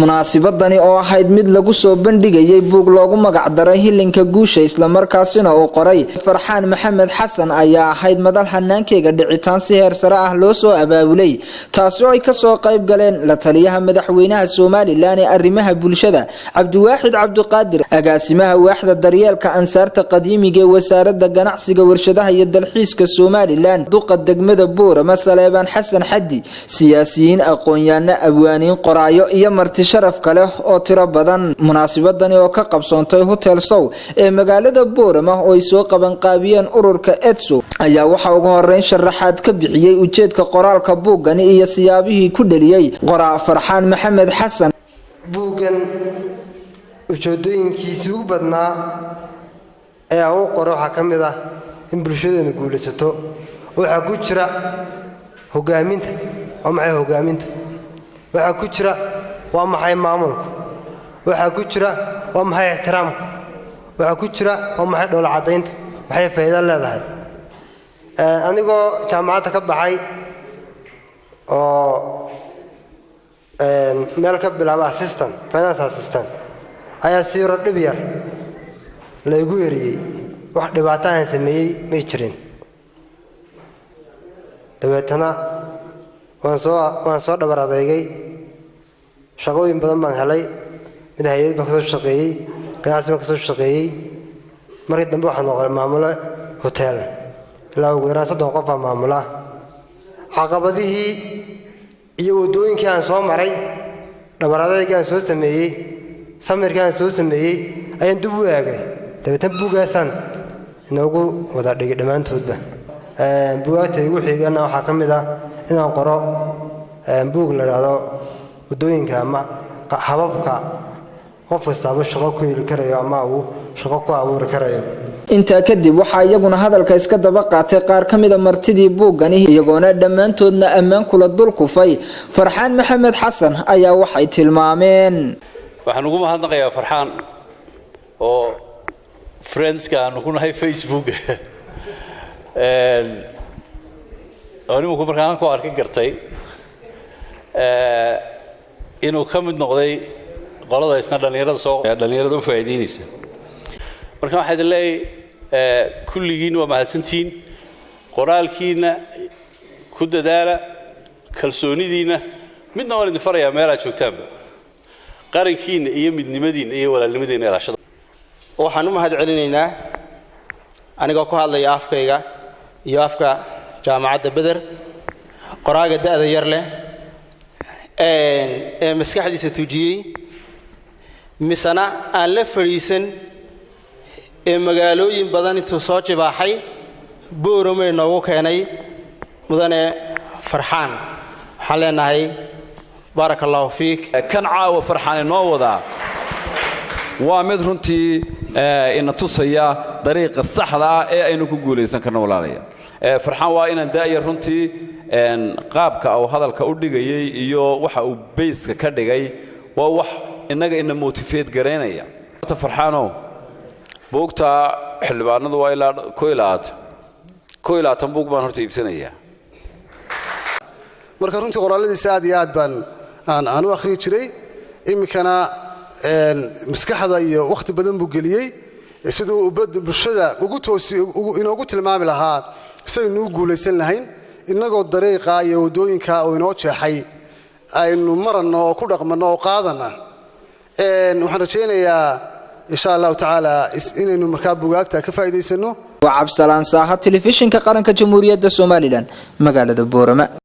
munaasabadani oo ahayd mid lagu soo bandhigayay buug loogu magac daray hilinka guusha isla markaasina uu qoray Farxaan Maxamed Xasan ayaa ahayd madal hanaankeega dhicitaan si heer sare ah loo soo abaabulay taasoo ay ka soo qayb galeen la taliyaha madaxweynaha Soomaaliland ee arrimaha bulshada Cabdiwaaxid Cabdiqaadir agaasimaha waaxda daryeelka ansaarta qadiimiga ee wasaaradda ganacsiga warshadaha iyo dalxiiska Soomaaliland duqa degmada Boorama Saleebaan Xasan Xaddi siyaasiyiin aqoon-yahanno abwaaniin qoraayo iyo sharaf kale oo tiro badan munaasabadani oo ka qabsoontay Hotel Sow ee magaalada Boorama oo ay soo qaban qaabiyeen ururka EDSO ayaa waxa ugu horeyn sharaxaad ka bixiyay ujeedka qoraalka buugani iyo siyaabihii ku dhaliyay qoraa Farxaan Maxamed Xasan buugan ujeedooyinkiisa ugu badnaa ee uu qoro waxa kamid ah in bulshadeennu guulaysato waxa ku jira hogaaminta waxa ku jira waa maxay maamulku waxa ku jira waa maxay ixtiraamku waxa ku jira waa maxay dhowl cadayntu maxay faa'iido leedahay anigoo jaamacadda ka baxay oo meel ka bilaabay finance assistant ayaa siiro dhib yar la igu eriyay wax dhibaato aan sameeyay ma jirin dabeetana waan soo dhabar adeegay shaqooyin badan baan helay mid hay'ad baan ka soo shaqeeyay ganacsi baan ka soo shaqeeyay markii dambe waxaan noqday maamule hotel ilaa ugu yaraan 3 qof aan maamula caqabadihii iyo wadooyinkii aan soo maray dhabaradaygii aan soo sameeyay samirkii aan soo sameeyay ayaan dib u eegay dabeetana buugaasan inoogu wada dhigay dhammaantoodba buugaagta igu xigana waxaa ka mid ah inaan qoro buug la yiraahdo wadooyinka ama hababka qof kasta shaqo ku heli karayo ama uu shaqo ku abuuri karayo inta kadib waxa iyaguna hadalka iska daba qaatay qaar kamid ah martidii buugani iyagoona dhamaantoodna ammaan kula dul kufay Farxaan Maxamed Xasan ayaa waxay tilmaameen waxaan ugu mahadnaqayaa Farxaan oo friends-ka aanu ku nahay Facebook anigu markaan ku arkay gartay inuu ka mid noqday qolada isna dhalinyarada u faa'iideynaysa marka waxaad leeyahay kulligiin waa mahadsantiin qoraalkiina ku dadaala kalsoonidiina midna waan idin farayaa meel aad joogtaanba qarankiina iyo midnimadiina iyo walaalnimadiina ilaashada waxaan u mahad celinaynaa anigoo ku hadlaya afkayga iyo afka jaamacadda Badar qoraaga da'da yar leh ee maskaxdiisa tuujiyay misana aan la fariisan ee magaalooyin badan intuu soo jibaaxay Boorama noogu keenay mudane Farxaan waxaan leenahay barakallahu fiik kan caawa Farxaan inoo wada waa mid runtii ina tusaya dariiqa saxda ah ee aynu ku guuleysan karno walaalayaal Farxaan waa inaan daaya runtii qaabka uu hadalka u dhigayay iyo waxa uu base ka dhigay waa wax inaga ina motivate gareynaya Farxaano buugta xilbaanadu waa ilaa ko ilaatan buug baan horta iibsanaya marka runtii qoraaladiisa aad iyo aad baan aan u akhriyo jiray imikana maskaxda iyo waqti badan buu geliyay sidoo uu bulshada inoogu tilmaami lahaa saynu u guulaysan lahayn inagoo dariiqa iyo wadooyinka oo inoo jeexay aynu marano oo ku dhaqmano oo qaadana waxaan rajaynayaa insha Allah taala inaynu markaa buugaagta ka faa'iideysano waa Cabsalaan Saaha telefishinka qaranka Jamhuuriyadda Soomaaliland magaalada Boorama